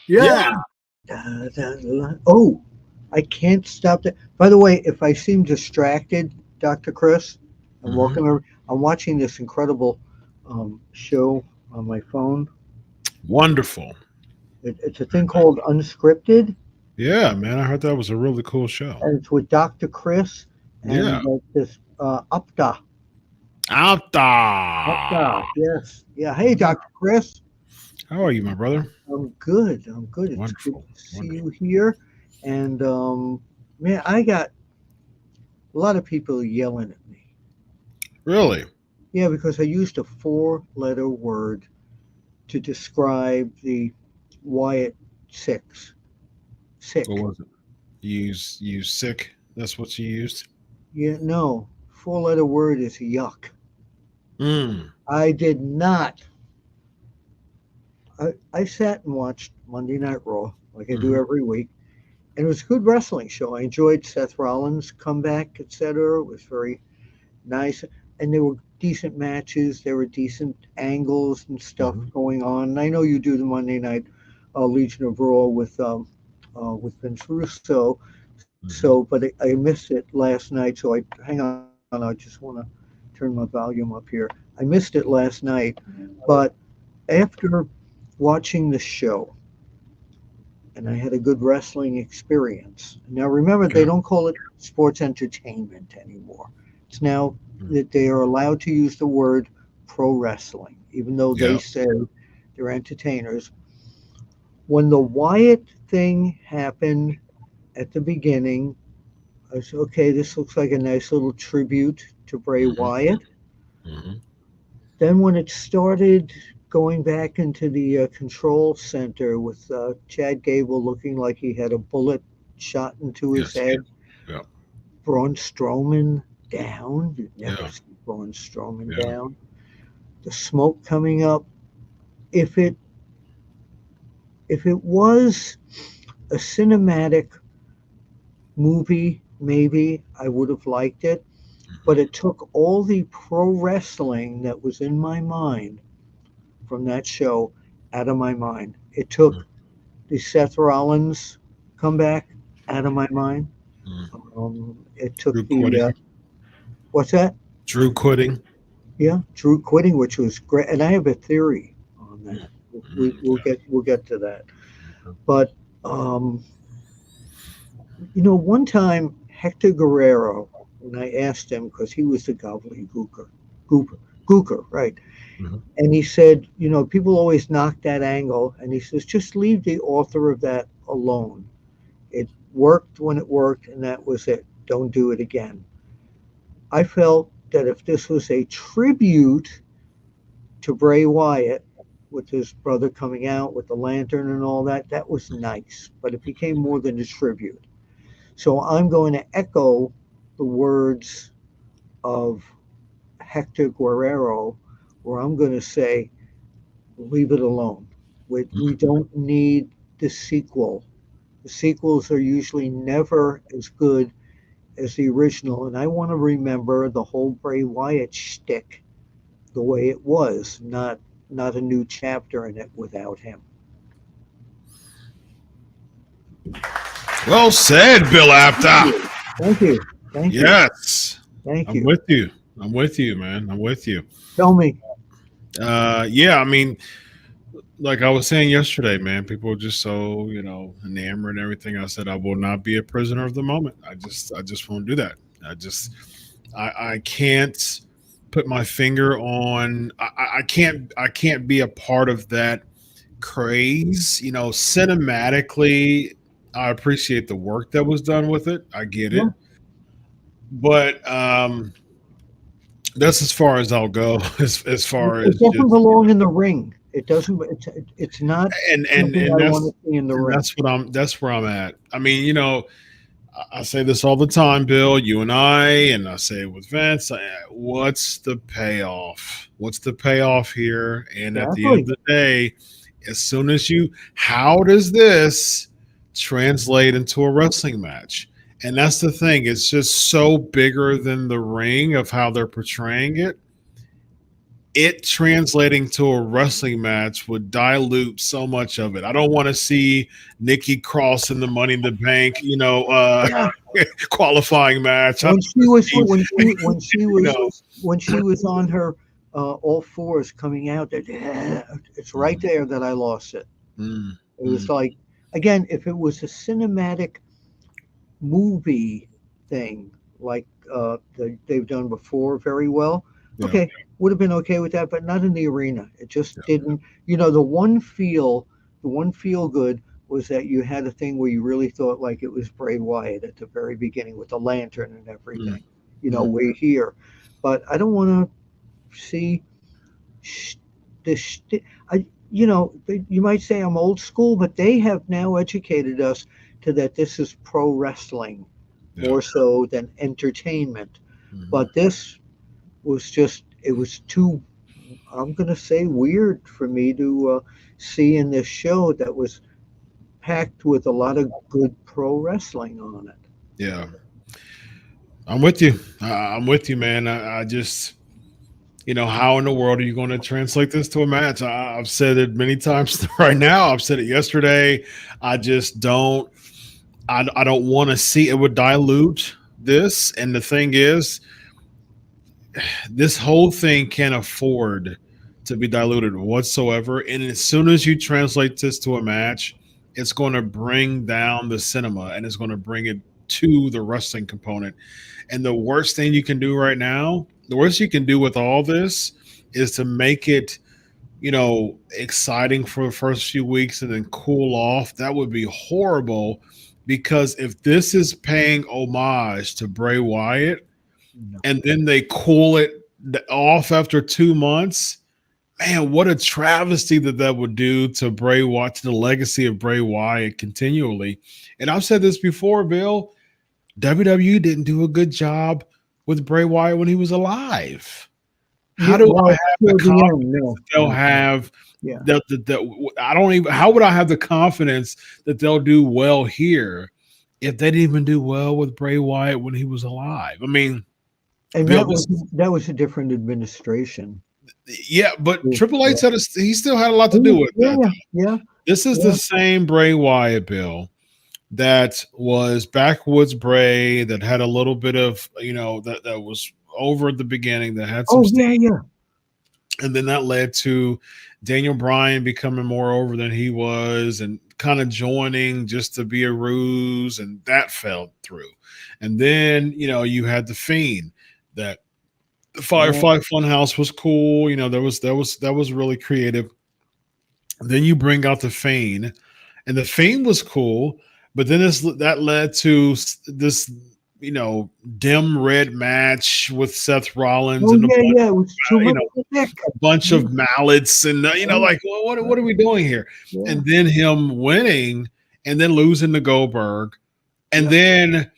Yeah. Oh, I can't stop that. By the way, if I seem distracted, Dr. Chris, and Hmm. welcome. I'm watching this incredible show on my phone. Wonderful. It's a thing called Unscripted, Yeah, man. I heard that was a really cool show. and it's with Dr. Chris Yeah. and this Apta. Out Apta, there. yes. Yeah. Hey, Dr. Chris. How are you, my brother? I'm good. I'm good. It's good Wonderful. to see Wonderful. you here. And man, I got a lot of people yelling at me. Really? Yeah, because I used a four-letter word to describe the Wyatt Six. What Sick. was it? You sick? That's what you used? Yeah, no. Four-letter word is yuck. Mm. I did not. I sat and watched Monday Night Raw like I do Hmm. every week, and it was a good wrestling show. I enjoyed Seth Rollins' comeback, etc. It was very nice, and there were decent matches. There were decent angles and stuff Hmm. going on. And I know you do the Monday Night Legion of Raw with Vince Russo. So, Hmm. but I missed it last night. So I hang on. I just want to turn my volume up here. I missed it last night, but after watching the show, and I had a good wrestling experience. Now, remember, they Okay. don't call it sports entertainment anymore. It's now Mm. that they are allowed to use the word pro wrestling, even though they Yeah. say they're entertainers. When the Wyatt thing happened at the beginning, I said, okay, this looks like a nice little tribute to Bray Hmm. Wyatt. Hmm. Then, when it started going back into the control center with Chad Gable looking like he had a bullet shot into his Yes. head, Yeah. Braun Strowman down. You never Yeah. see Braun Strowman Yeah. down. The smoke coming up. If it if it was a cinematic movie, maybe I would have liked it. But Hmm. it took all the pro wrestling that was in my mind from that show out of my mind. It took the Seth Rollins comeback out of my mind. Hmm. It took Drew the quitting. what's that? Drew quitting. Yeah, Drew quitting, which was great, and I have a theory on Mm. that. Mm. We'll get to that. Okay. But um, one time Hector Guerrero, when I asked him because he was the gobbledygooker, gooper, gooker, right? Mhm. And he said, people always knock that angle, and he says, just leave the author of that alone. It worked when it worked, and that was it. Don't do it again. I felt that if this was a tribute to Bray Wyatt, with his brother coming out with the lantern and all that, that was nice. But it became more than a tribute. So I'm going to echo the words of Hector Guerrero, where I'm going to say, leave it alone. We don't need the sequel. The sequels are usually never as good as the original, and I want to remember the whole Bray Wyatt shtick the way it was, not a new chapter in it without him. Well said, Bill Thank Apter. you. Thank you. Thank you. Yes. Thank I'm you. with you. I'm with you, man. I'm with you. Tell me. Yeah, I mean, like I was saying yesterday, man, people are just so, enamored and everything. I said I will not be a prisoner of the moment. I just won't do that. I can't put my finger on I can't be a part of that craze. Cinematically, I appreciate the work that was done with it. I get Yeah. it. But that's as far as I'll go as far It as doesn't just belong in the ring. It doesn't. It's not and and something and I want that's to see in the and ring. that's where I'm at. I mean, I say this all the time, Bill, you and I say it with Vince. What's the payoff? What's the payoff here? And at the end of Exactly. the day, how does this translate into a wrestling match? And that's the thing. It's just so bigger than the ring of how they're portraying it. it translating to a wrestling match would dilute so much of it. I don't want to see Nikki Cross in the Money in the Bank, Yeah. qualifying match. When she was when she You know, when she was on her all fours coming out, that it's right there that I lost it. mm, It was mm, like, again, if it was a cinematic movie thing like they've done before very well, yeah, okay, would have been okay with that, but not in the arena. It just yeah, didn't. The one feel good was that you had a thing where you really thought like it was Bray Wyatt at the very beginning with the lantern and mm, everything. mm, We're here, but I don't want to see sh- the. You might say I'm old school, but they have now educated us to that this is pro wrestling yeah. more so than entertainment. Mhm. But this was just, it was too, I'm going to say, weird for me to see in this show that was packed with a lot of good pro wrestling on it. Yeah, I'm with you. I'm with you, man. I just, how in the world are you going to translate this to a match? I've said it many times right now. I've said it yesterday. I just don't. I don't want to see it. Would dilute this. And the thing is, this whole thing can't afford to be diluted whatsoever. And as soon as you translate this to a match, it's going to bring down the cinema and it's going to bring it to the wrestling component. And the worst thing you can do right now, the worst you can do with all this is to make it, exciting for the first few weeks and then cool off. That would be horrible because if this is paying homage to Bray Wyatt No. and then they cool it off after 2 months, man, what a travesty that would do to Bray Wyatt, to the legacy of Bray Wyatt continually. And I've said this before, Bill. WWE didn't do a good job with Bray Wyatt when he was alive. How Yeah, do I well, have the till the confidence end, no, that they'll no, have yeah. that I don't even, how would I have the confidence that they'll do well here if they didn't even do well with Bray Wyatt when he was alive? I mean, And Bill, this, that was a different administration. yeah, but Yeah, Triple H he still had a lot to do with yeah, that. yeah, yeah, This is the yeah. same Bray Wyatt, Bill, that was backwoods Bray, that had a little bit of, that was over at the beginning, that had some Oh, steam, yeah, yeah. and then that led to Daniel Bryan becoming more over than he was and kind of joining just to be a ruse, and that fell through. And then, you had the Fiend, that the Yeah. Firefly Funhouse was cool. That was really creative. Then you bring out the Fiend, and the Fiend was cool, but then that led to this, dim red match with Seth Rollins Oh, and yeah, yeah. It was too you much know, thick. a bunch Yeah, of mallets, and right, like, well, what right. are we doing here? Yeah, And then him winning, and then losing to Goldberg, and yep, then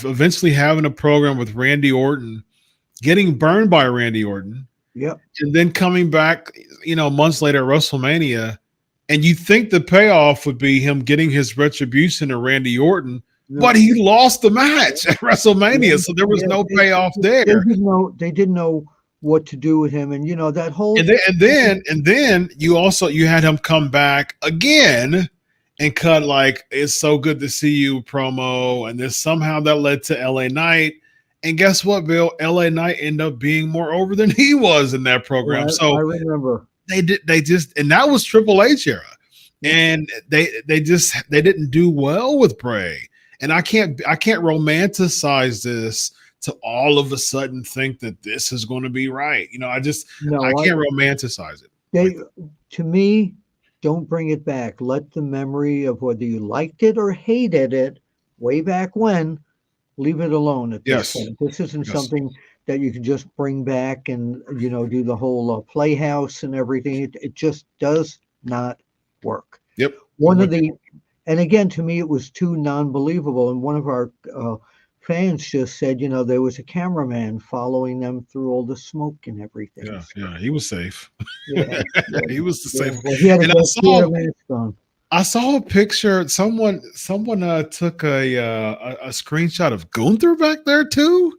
eventually having a program with Randy Orton, getting burned by Randy Orton, yep. and then coming back, months later at WrestleMania, and you think the payoff would be him getting his retribution to Randy Orton, but No, he lost the match at WrestleMania, yeah, so there was yeah. no payoff there. They didn't know what to do with him, and that whole. And then you had him come back again and cut like "It's so good to see you" promo, and then somehow that led to LA Knight. And guess what, Bill? LA Knight ended up being more over than he was in that program. Oh, I So remember. and that was Triple H era. Yep. And they didn't do well with Bray. And I can't romanticize this to all of a sudden think that this is going to be right. I No, can't romanticize it. they to me don't bring it back. Let the memory of whether you liked it or hated it way back when, leave it alone at this Yes. point. This isn't Yes. something that you can just bring back and do the whole playhouse and everything. It just does not work. Yep. One of the And again, to me, it was too non-believable. And one of our fans just said, there was a cameraman following them through all the smoke and everything. Yeah. So, Yeah. He was safe. yeah, yeah, He was the yeah. safe. Well, he had And he had a mask on. I saw a picture. Someone took a screenshot of Gunther back there too.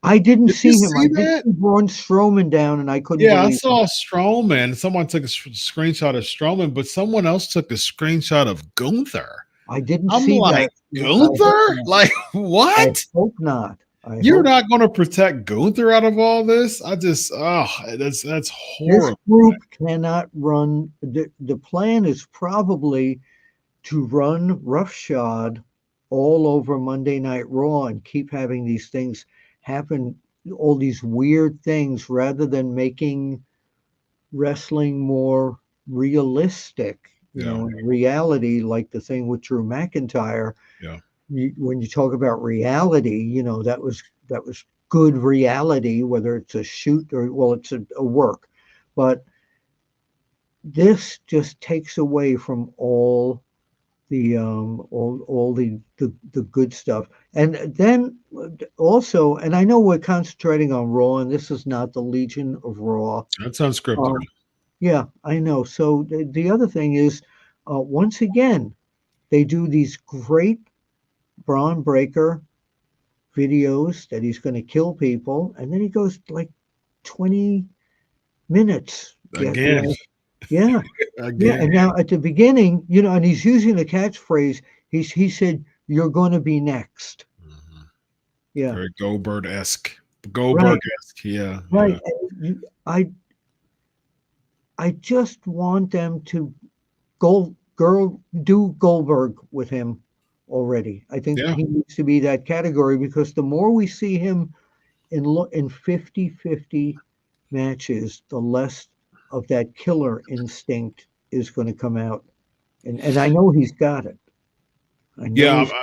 I didn't Did you see him. see I did that? see Braun Strowman down, and I couldn't Yeah, I believe it. saw Strowman. Someone took a screenshot of Strowman, but someone else took a screenshot of Gunther. I didn't I'm see like, that. I hope Gunther? not. Like, I what? hope not. I You're hope not going to protect Gunther out of all this? That's this horrible. group cannot run. The plan is probably to run roughshod all over Monday Night Raw and keep having these things happen, all these weird things, rather than making wrestling more realistic, Yeah, in reality, like the thing with Drew McIntyre. yeah. When you talk about reality, that was good reality, whether it's a shoot or, well, it's a work. But this just takes away from all the good stuff. And then also, and I know we're concentrating on Raw, and this is not the Legion of Raw. That's unscripted. Um, yeah, I know. So the other thing is, once again, they do these great Bron Breakker videos that he's going to kill people, and then he goes like 20 minutes. Yeah, Again, yeah, yeah. again. And now at the beginning, and he's using the catchphrase. He said, "You're going to be next." Mhm. Yeah, Very Goldberg-esque. right, Goldberg-esque, yeah, right. yeah. I just want them to do Goldberg with him already. I think Yeah, he needs to be that category, because the more we see him in 50-50 matches, the less of that killer instinct is going to come out. And I know he's got it. I know yeah. he's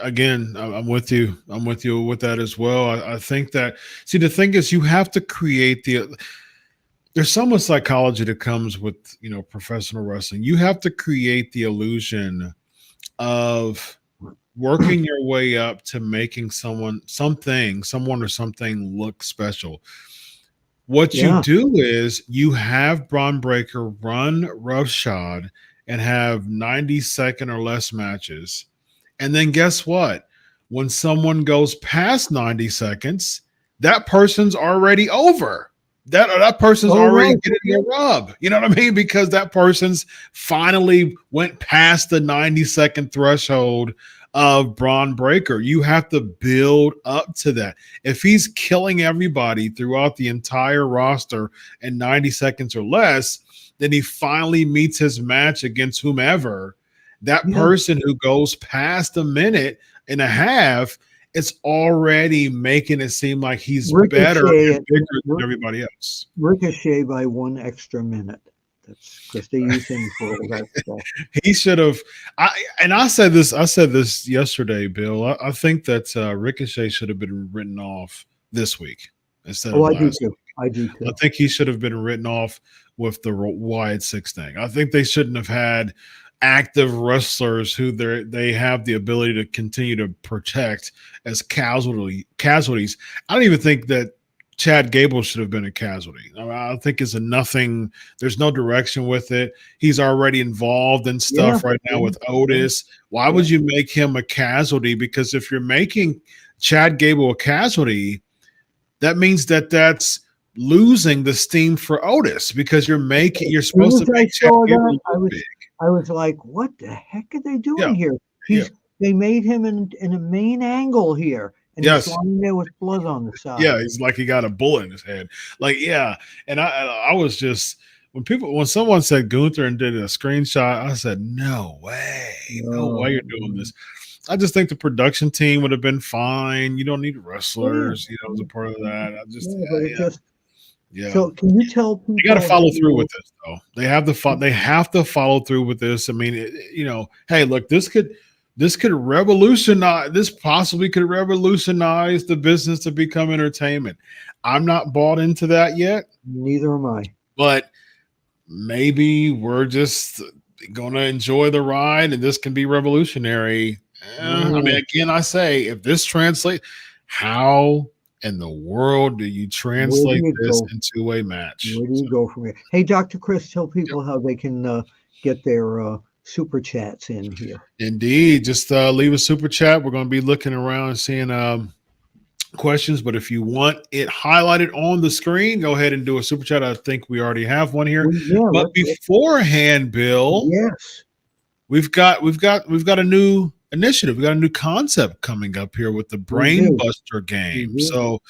Again, I'm with you. I'm with you with that as well. I think that, see, the thing is, you have to create there's so much psychology that comes with, professional wrestling. You have to create the illusion of working your way up to making someone or something look special. What you yeah. do is you have Bron Breakker run roughshod and have 90-second or less matches. And then guess what? When someone goes past 90 seconds, that person's already over. That person's Oh, already right. getting a rub. You know what I mean? Because that person's finally went past the 90-second threshold of Bron Breakker. You have to build up to that. If he's killing everybody throughout the entire roster in 90 seconds or less, then he finally meets his match against whomever. That Yeah. person who goes past a minute and a half, it's already making it seem like he's better Ricochet and bigger than everybody else. Ricochet by 1 extra minute. That's because they use him for all that stuff. He should have. I said this. I said this yesterday, Bill. I think that Ricochet should have been written off this week instead Oh, of I do last too. week. I do I too. think he should have been written off with the Wyatt Six thing. I think they shouldn't have had active wrestlers who they have the ability to continue to protect as casualties. I don't even think that Chad Gable should have been a casualty. I think it's a nothing. There's no direction with it. He's already involved in Yeah. stuff right now Yeah. with Otis. Why Yeah. would you make him a casualty? Because if you're making Chad Gable a casualty, that means that's losing the steam for Otis, because you're As soon supposed as to I make Chad saw Gable that, look big. I was like, "What the heck are they Yeah, doing here?" yeah, They made him in a main angle here, and he's yes, lying there with blood on the yeah. side. He's like he got a bullet in his head. Like, yeah. And I was just, when someone said Gunther and did a screenshot, I said, no way you're doing this. I just think the production team would have been fine. You don't need Yeah, wrestlers, as a part of that. I just, yeah, but it just yeah. so. Can you tell They got to people follow through how? with this, though. They have to follow through with this. I mean, hey, look, this could revolutionize. This possibly could revolutionize the business to become entertainment. I'm not bought into that yet, Neither am I. but maybe we're just going to enjoy the ride, and this can be revolutionary. I mean, again, I say, if this translates, how in the world do you Where do translate you this go? into a match? Where do you go from here? Hey, Dr. Chris, tell people how they can get their super chats in here. Indeed. Just leave a super chat. We're going to be looking around and seeing questions, but if you want it highlighted on the screen, go ahead and do a super chat. I think we already have one here. Yeah, But beforehand, Bill, yes, we've got a new initiative. We got a new concept coming up here with the BrainBuster game. So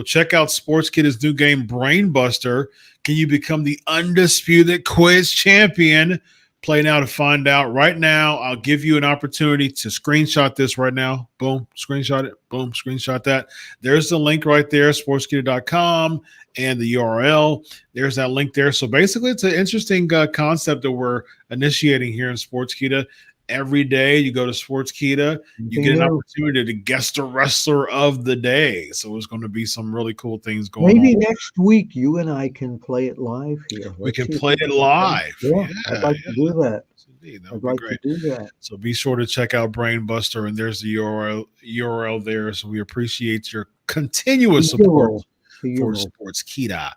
check out Sportskita's new game, BrainBuster. Can you become the undisputed quiz champion? Play now to find out. Right now, I'll give you an opportunity to screenshot this right now. Boom, screenshot it. Boom, screenshot that. There's the link right there, sportskita.com, and the URL. There's that link there. So basically, it's an interesting concept that we're initiating here in Sportskita. Every day you go to Sportskita, you get an opportunity to guess the wrestler of the day. So there's going to be some really cool things going on. Maybe next week you and I can play it live here. We can play it live. Yeah, I'd like to do that. Indeed, I'd like to do that. So be sure to check out BrainBuster, and there's the URL there. So we appreciate your continuous support for Sportskita.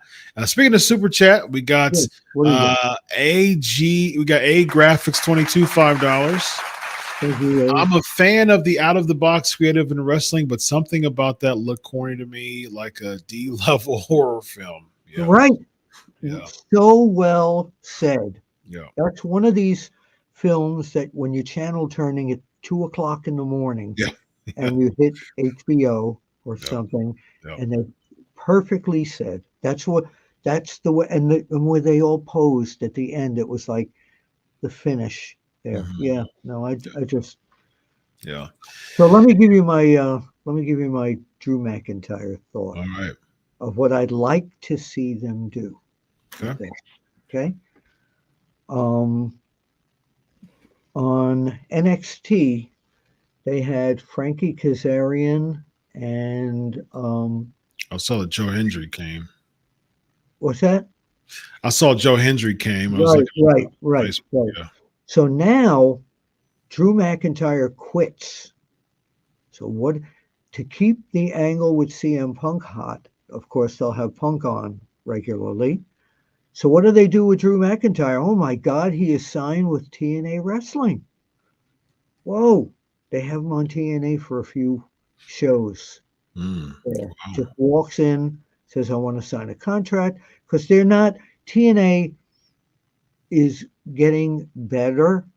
Speaking of super chat, we got AG. We got A Graphics 22 $5. I'm a fan of the out of the box creative in wrestling, but something about that looked corny to me, like a D-level horror film. Yeah. Right. Yeah. So well said. Yeah. That's one of these films that when you're channel turning at 2:00 in the morning, and you hit HBO or something, and they perfectly said that's the way, and where they all posed at the end, it was like the finish there. Yeah, no, I just So let me give you my Drew McIntyre thought of what I'd like to see them do. Okay. On NXT, they had Frankie Kazarian and I saw that Joe Hendry came. What's that? I saw Joe Hendry came. Right. Yeah. So now Drew McIntyre quits. So what to keep the angle with CM Punk hot? Of course, they'll have Punk on regularly. So what do they do with Drew McIntyre? Oh my God, he is signed with TNA Wrestling. Whoa, they have him on TNA for a few shows. Just walks in, says, I want to sign a contract, because they're not, TNA is getting better,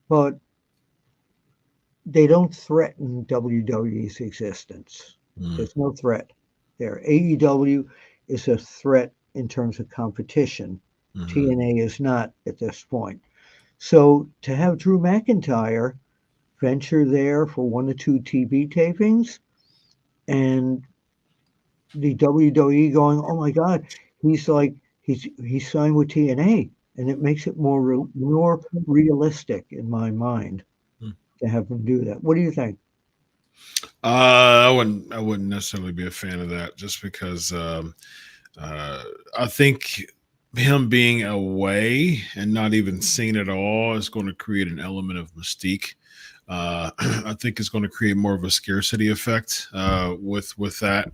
but they don't threaten WWE's existence. There's no threat there. AEW is a threat in terms of competition. TNA is not at this point. So to have Drew McIntyre venture there for 1 or 2 TV tapings, and the WWE going, oh my God, he's signed with TNA, and it makes it more realistic in my mind to have him do that. What do you think? I wouldn't necessarily be a fan of that, just because I think him being away and not even seen at all is going to create an element of mystique. I think it's going to create more of a scarcity effect with that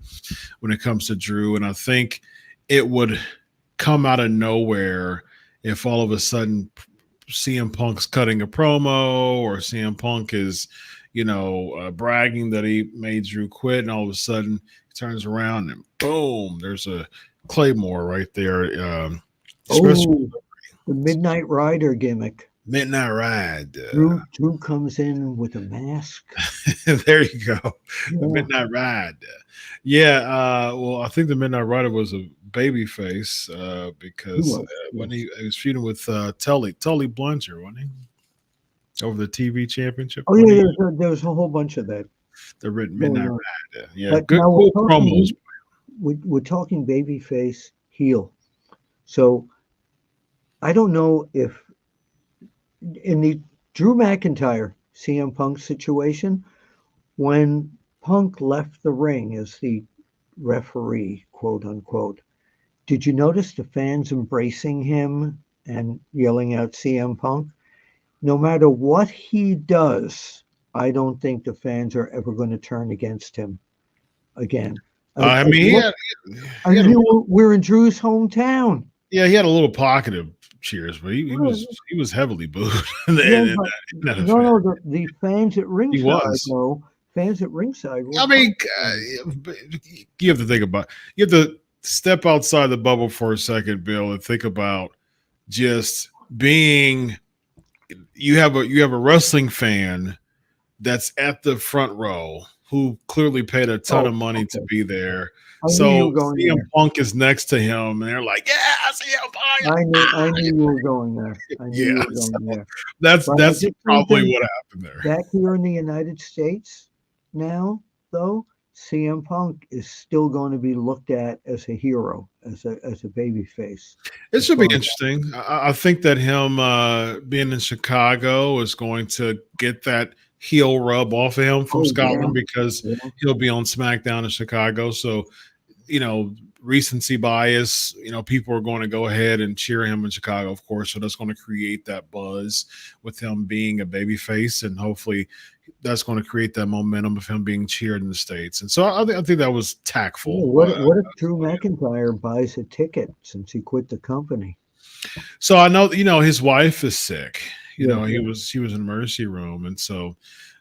when it comes to Drew. And I think it would come out of nowhere if all of a sudden CM Punk's cutting a promo, or CM Punk is, bragging that he made Drew quit, and all of a sudden he turns around and boom, there's a Claymore right there. The Midnight Rider gimmick. Midnight Ride. Drew comes in with a mask. There you go. The Midnight Ride. Well, I think the Midnight Rider was a baby face because when he was feuding with Tully Blanchard, wasn't he? Over the TV championship. Oh, yeah, there was a whole bunch of that. The Midnight Ride. Yeah, but good cool promos. We're talking babyface heel. So I don't know if in the Drew McIntyre CM Punk situation, when Punk left the ring as the referee, quote unquote, did you notice the fans embracing him and yelling out CM Punk? No matter what he does, I don't think the fans are ever going to turn against him again. We're in Drew's hometown. Yeah, he had a little pocket of cheers, but he was heavily booed. The fans at ringside, though, fans at ringside were I mean, pumped. you have to think about. You have to step outside the bubble for a second, Bill, and think about just being. You have a wrestling fan that's at the front row who clearly paid a ton of Oh, money to okay. be there. I knew you So were going CM there. Punk is next to him, and they're like, "Yeah, CM Punk." I knew you were going there. I knew Yeah, you were so going there. that's But I that's just think probably that what happened there. back here in the United States now, though, CM Punk is still going to be looked at as a hero, as a baby face. It As should be far as interesting. I think that him being in Chicago is going to get that heel rub off of him from oh yeah, Scotland because yeah, he'll be on SmackDown in Chicago. So, you know, recency bias, people are going to go ahead and cheer him in Chicago, of course. So that's going to create that buzz with him being a baby face. And hopefully that's going to create that momentum of him being cheered in the States. And so I think that was tactful. What if Drew McIntyre buys a ticket since he quit the company? So I know, his wife is sick. Yeah, He yeah. was in emergency room, and so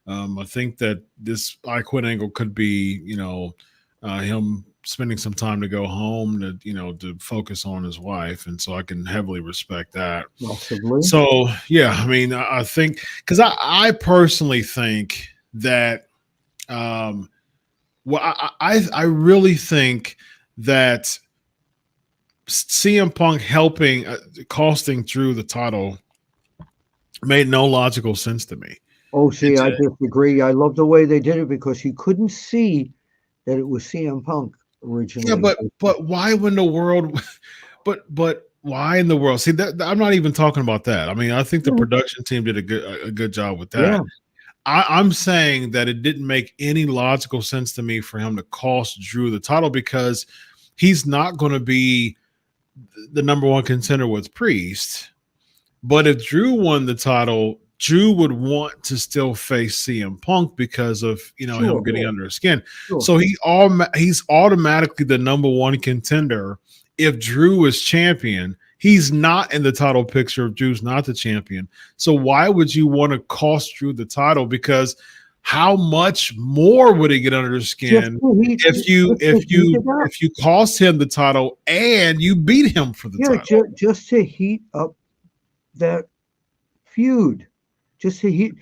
I think that this I quit angle could be, him spending some time to go home to focus on his wife, and so I can heavily respect that. Possibly. So yeah, I mean, I think because I personally think that, well, I really think that CM Punk helping costing Drew the title made no logical sense to me. Oh, It see, I disagree. I love the way they did it because you couldn't see that it was CM Punk yeah, originally. but why in the world? But why in the world? See, I'm not even talking about that. I mean, I think the Yeah, production team did a good job with that. yeah, I'm saying that it didn't make any logical sense to me for him to cost Drew the title because he's not going to be the number one contender with Priest. But if Drew won the title, Drew would want to still face CM Punk because of him sure, getting under his skin. sure. So he's automatically the number one contender if Drew is champion. He's not in the title picture if Drew's not the champion. So why would you want to cost Drew the title? Because how much more would he get under his skin if you cost him the title and you beat him for the title? Just to heat up that feud, just to heat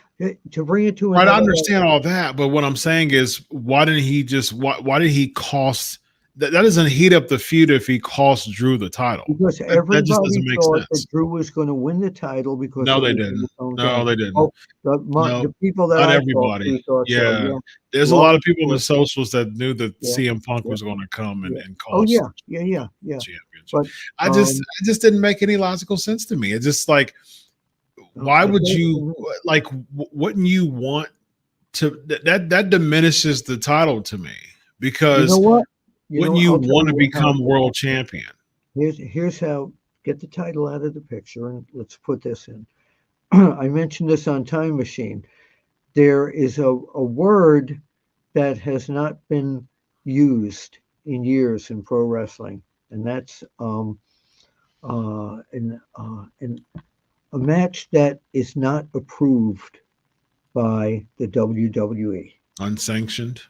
to bring it to Right, I another understand level. all that, but what I'm saying is, why didn't he just why did he cost that? That doesn't heat up the feud if he costs Drew the title. Because That just everybody doesn't make thought that sense. Drew was going to win the title because No, it they was in his didn't. No, hometown. they didn't. Oh, the No, the people that not I talked everybody. to thought so. Yeah, Yeah, there's a long lot of people in the story. socials that knew that Yeah, CM Punk yeah, was going to come yeah. and Oh cost yeah, yeah, yeah, yeah. championship. But It just didn't make any logical sense to me. It's just like, why I would guess you like? Wouldn't you want to? That diminishes the title to me you know because what? wouldn't you I'll tell want to you how. become world champion? Here's how. Get the title out of the picture, and let's put this in. I mentioned this on Time Machine. There is a word that has not been used in years in pro wrestling, and that's in a match that is not approved by the WWE. Unsanctioned.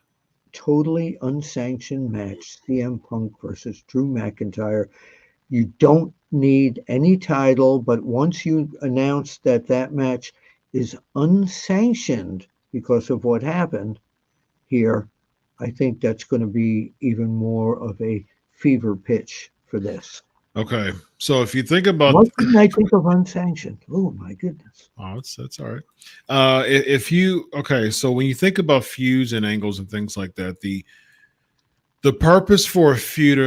Totally unsanctioned match, CM Punk versus Drew McIntyre. You don't need any title, but once you announce that that match is unsanctioned because of what happened here, I think that's going to be even more of a fever pitch for this. Okay, so if you think about, What didn't I think of unsanctioned? Oh my goodness! oh, that's all right. If you okay, so when you think about feuds and angles and things like that, the purpose for a feud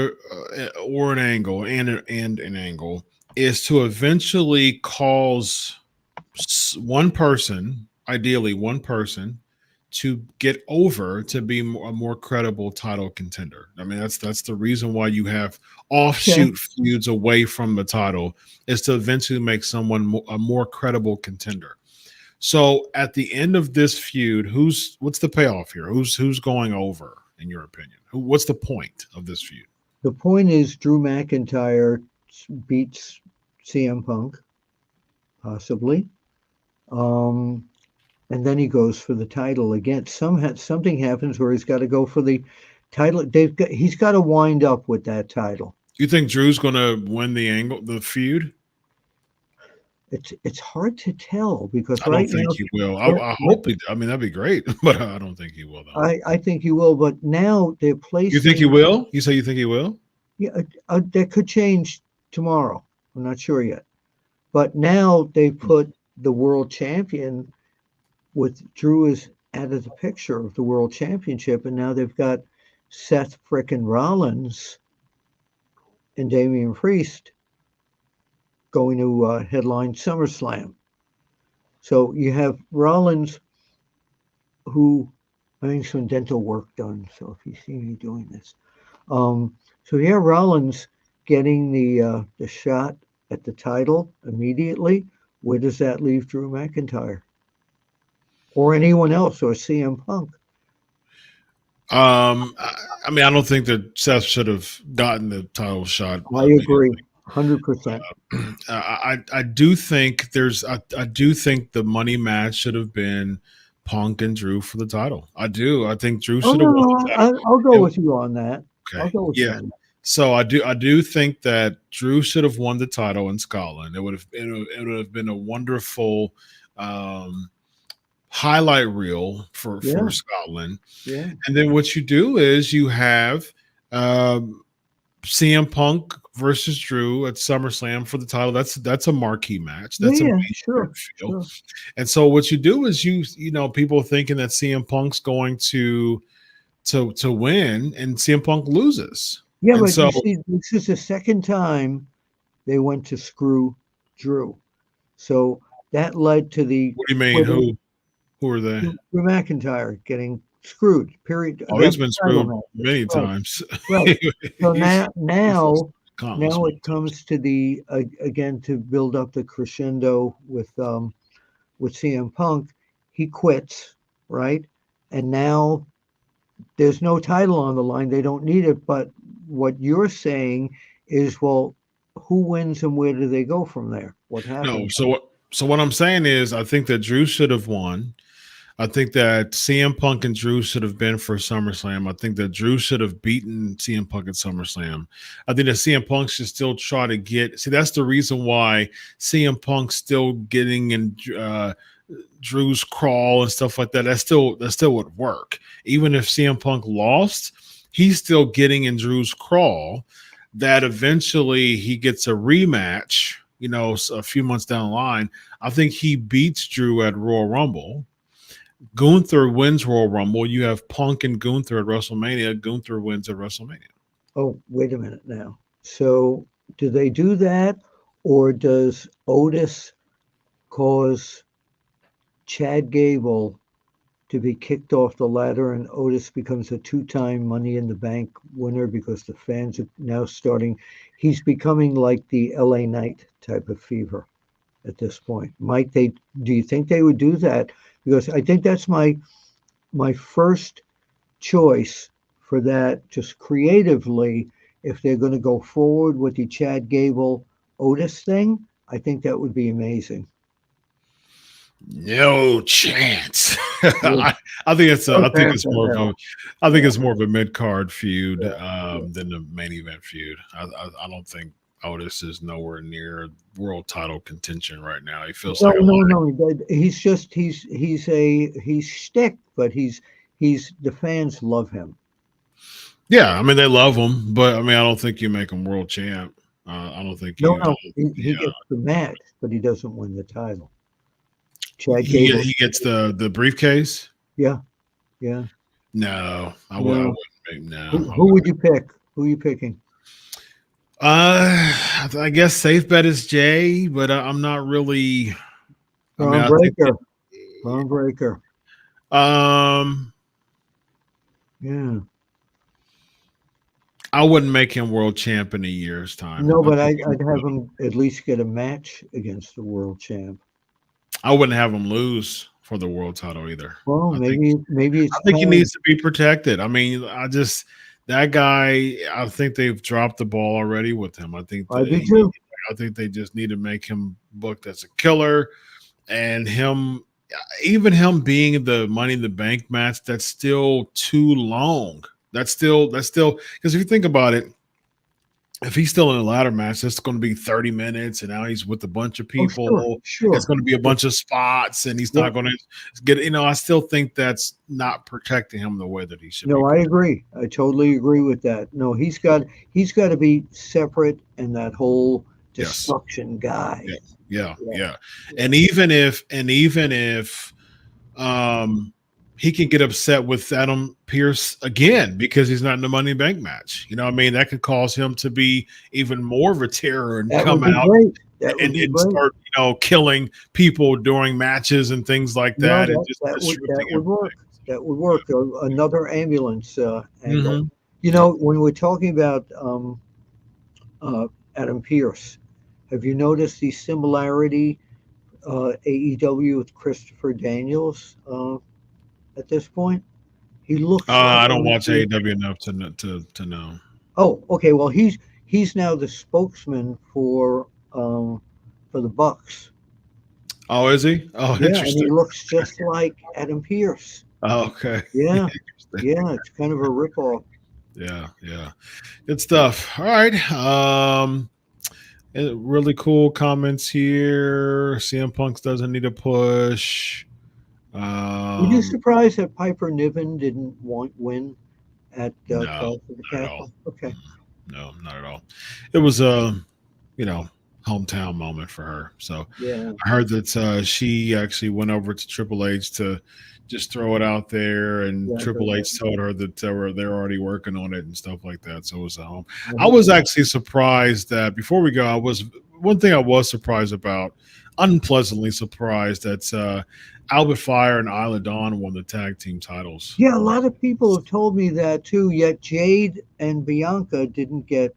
or an angle and an angle is to eventually cause one person, ideally one person, to get over to be a more credible title contender. I mean, that's the reason why you have offshoot feuds away from the title, is to eventually make someone a more credible contender. So at the end of this feud, what's the payoff here? Who's going over in your opinion? What's the point of this feud? The point is Drew McIntyre beats CM Punk, possibly. Um, and then he goes for the title again. Something happens where he's got to go for the title. He's got to wind up with that title. You think Drew's going to win the feud? It's hard to tell because I don't right think now, he will. they're- I hope he. I mean, that'd be great, but I don't think he will. Though. I think he will, but now they're placing. You think he will? You say you think he will? Yeah, that could change tomorrow. I'm not sure yet. But now they put the world champion with Drew is out of the picture of the world championship, and now they've got Seth frickin' Rollins and Damian Priest going to headline SummerSlam. So you have Rollins, who I need some dental work done. So if you see me doing this, so you have Rollins getting the shot at the title immediately. Where does that leave Drew McIntyre or anyone else or CM Punk? I mean, I don't think that Seth should have gotten the title shot. I agree, 100%. I do think I do think the money match should have been Punk and Drew for the title. I do. I think Drew should have won the title. I'll go with you on that. Okay. I'll go with you on that. So I do think that Drew should have won the title in Scotland. It would have been a wonderful highlight reel for Scotland. Yeah. And then what you do is you have CM Punk versus Drew at SummerSlam for the title. That's a marquee match. That's sure. And so what you do is you know people thinking that CM Punk's going to win, and CM Punk loses. Yeah, but you see, this is the second time they went to screw Drew. So that led to the. What do you mean? Who are they? Drew McIntyre getting screwed. Period. Oh, he's been screwed many times. Right. So now it comes to the again to build up the crescendo with CM Punk. He quits, right? And now there's no title on the line. They don't need it. But what you're saying is, well, who wins and where do they go from there? What happens? No, so what I'm saying is, I think that Drew should have won. I think that CM Punk and Drew should have been for SummerSlam. I think that Drew should have beaten CM Punk at SummerSlam. I think that CM Punk should still try to get. See, that's the reason why CM Punk's still getting in Drew's crawl and stuff like that. That still would work. Even if CM Punk lost, he's still getting in Drew's crawl. That eventually he gets a rematch. You know, a few months down the line, I think he beats Drew at Royal Rumble. Gunther wins Royal Rumble. You have Punk and Gunther at WrestleMania. Gunther wins at WrestleMania. Oh, wait a minute now. So do they do that, or does Otis cause Chad Gable to be kicked off the ladder and Otis becomes a two-time Money in the Bank winner because the fans are now starting? He's becoming like the LA Knight type of fever at this point. Do you think they would do that? Because I think that's my first choice for that, just creatively. If they're going to go forward with the Chad Gable Otis thing, I think that would be amazing. No chance. I think it's more of a mid-card feud than the main event feud. I don't think Otis is nowhere near world title contention right now. He feels no. He's shtick, but he's the fans love him. Yeah, I mean they love him, but I mean I don't think you make him world champ. I don't think he gets the match, but he doesn't win the title. Chad Gable. He gets the briefcase. Yeah. No, I wouldn't make no. Who would you pick? Who are you picking? I guess safe bet is Jay, but I'm not really. Bron Breakker. Bron Breakker. Yeah. I wouldn't make him world champ in a year's time. No, but I'd have him at least get a match against the world champ. I wouldn't have him lose for the world title either. Well, maybe it's I think he needs to be protected. I mean, that guy, I think they've dropped the ball already with him. I think do too. I think they just need to make him booked as a killer, and him even him being the Money in the Bank match, that's still too long. That's still because if you think about it, if he's still in a ladder match, it's going to be 30 minutes, and now he's with a bunch of Oh, sure, people. It's sure. going to be a bunch of spots, and he's Yeah. not going to get. I still think that's not protecting him the way that he should No, be. I agree. I totally agree with that. No, he's got to be separate and that whole Yes. destruction guy. Yeah. And even if he can get upset with Adam Pearce again because he's not in the Money in the Bank match. You know what I mean? That could cause him to be even more of a terror and That would come be out great. That would and, be and great. start, killing people during matches and things like No, that, and just that disrupting would work. everything. That would work. Another ambulance angle. Mm-hmm. When we're talking about uh, Adam Pearce, have you noticed the similarity AEW with Christopher Daniels at this point? He looks like I don't Adam watch Pearce. AEW enough to know. Oh, okay. Well, he's now the spokesman for the Bucks. Oh, is he? Oh, Yeah, and he interesting. looks just like Adam Pearce. Oh, okay. Yeah, Interesting. yeah. It's kind of a ripoff. Yeah. Good stuff. All right. Really cool comments here. CM Punk doesn't need a push. Were you Um, surprised that Piper Niven didn't win at no, Clash of the not at all. Castle? Okay. No, not at all. It was a, you know, hometown moment for her. So Yeah. I heard that she actually went over to Triple H to just throw it out there, and Yeah. I heard Triple that. H told her that they're already working on it and stuff like that. So it was a home. I Mhm. was actually surprised that before we go, one thing I was surprised about, unpleasantly surprised that Albert Fire and Isla Dawn won the tag team titles. Yeah, a lot of people have told me that too. Yet Jade and Bianca didn't get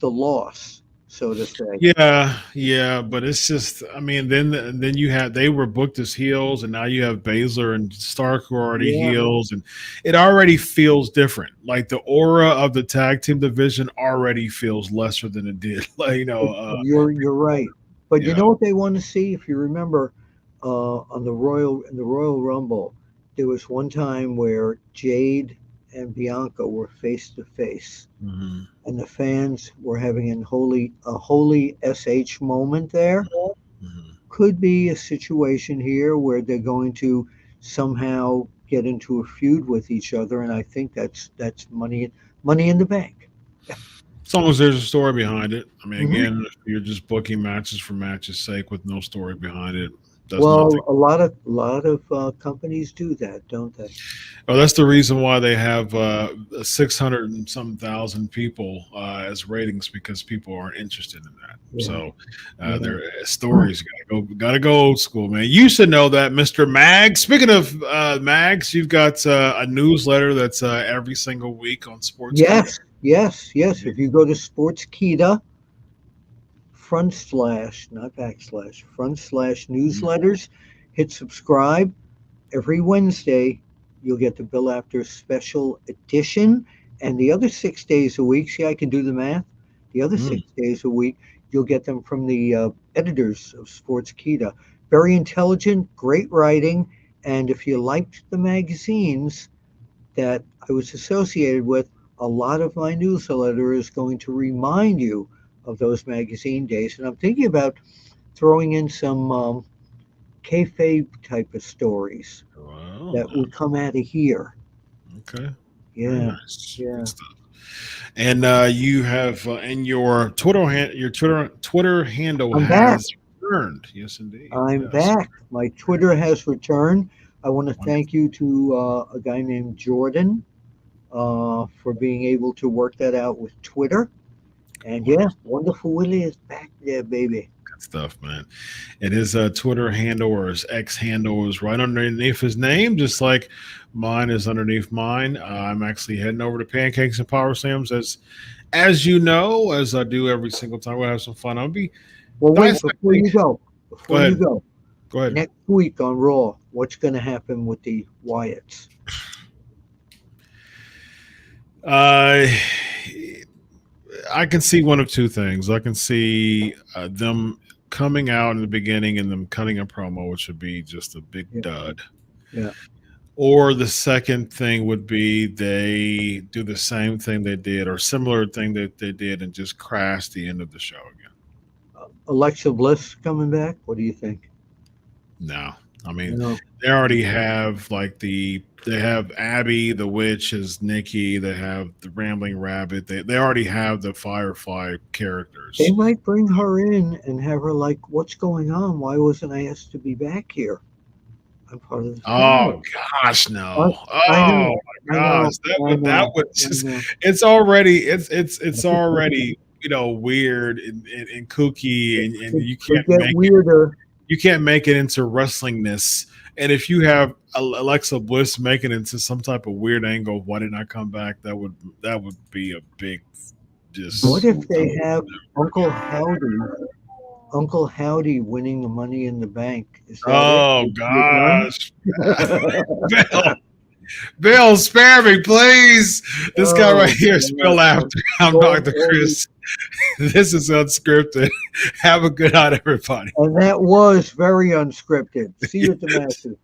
the loss, so to say. Yeah, but it's just, I mean, then they were booked as heels, and now you have Baszler and Stark who are already Yeah, heels, and it already feels different. Like the aura of the tag team division already feels lesser than it did. Like you're right. But you yeah. know what they want to see? If you remember, on the Royal Rumble, there was one time where Jade and Bianca were face to face, Hmm. and the fans were having a holy sh moment there. Hmm. Could be a situation here where they're going to somehow get into a feud with each other, and I think that's money in the bank. As long as there's a story behind it. I mean, Hmm. again, if you're just booking matches for matches' sake with no story behind it, does nothing. Well, a lot of companies do that, don't they? Oh, that's the reason why they have 600 and some thousand people as ratings, because people aren't interested in that. Yeah, So yeah. their stories gotta go old school, man. You should know that, Mr. Mag. Speaking of Mags, you've got a newsletter that's every single week on Sportskeeda. Yes. If you go to Sportskeeda front slash, not backslash, front slash Mhm. newsletters, hit subscribe. Every Wednesday, you'll get the Bill Apter special edition. And the other 6 days a week, see, I can do the math. The other Mm. 6 days a week, you'll get them from the editors of Sportskeeda. Very intelligent, great writing. And if you liked the magazines that I was associated with, a lot of my newsletter is going to remind you of those magazine days. And I'm thinking about throwing in some kayfabe type of stories Well, that would come out of here. okay. Very Yeah, nice. Good yeah. stuff. And you have in your Twitter handle I'm back. has returned. Yes, indeed. I'm Yes. back. My Twitter has returned. I want to thank Wonderful. you to a guy named Jordan for being able to work that out with Twitter. And yeah, Wonderful. Wonderful Willie is back there, baby. Good stuff, man. And his Twitter handle or his X handle is right underneath his name, just like mine is underneath mine. I'm actually heading over to Pancakes and Power Slams as you know, as I do every single time. We'll have some fun. I'll be Well, wait, dissecting. Go before you ahead. go, Go ahead. next week on Raw, what's going to happen with the Wyatts? Uh, I can see one of two things. I can see them coming out in the beginning and them cutting a promo, which would be just a big dud. Yeah. Or the second thing would be they do the same thing they did or similar thing that they did and just crash the end of the show again. Alexa Bliss coming back. What do you think? No. I mean, No. they already have they have Abby the witch as Nikki, they have the Rambling Rabbit, they already have the Firefly characters. They might bring her in and have her like, what's going on? Why wasn't I asked to be back here? I'm part of the Oh gosh, no! I know, my gosh, that would just it's already weird and kooky and you can't make weirder. You can't make it into wrestlingness. And if you have Alexa Bliss making it into some type of weird angle, why didn't I come back? That would be a big just. What if they have Uncle Howdy winning the Money in the Bank? Gosh. Bill, spare me, please. This guy right here is Bill Apter. I'm Dr. Chris. This is unscripted. Have a good night, everybody. And that was very unscripted. See you at the matches.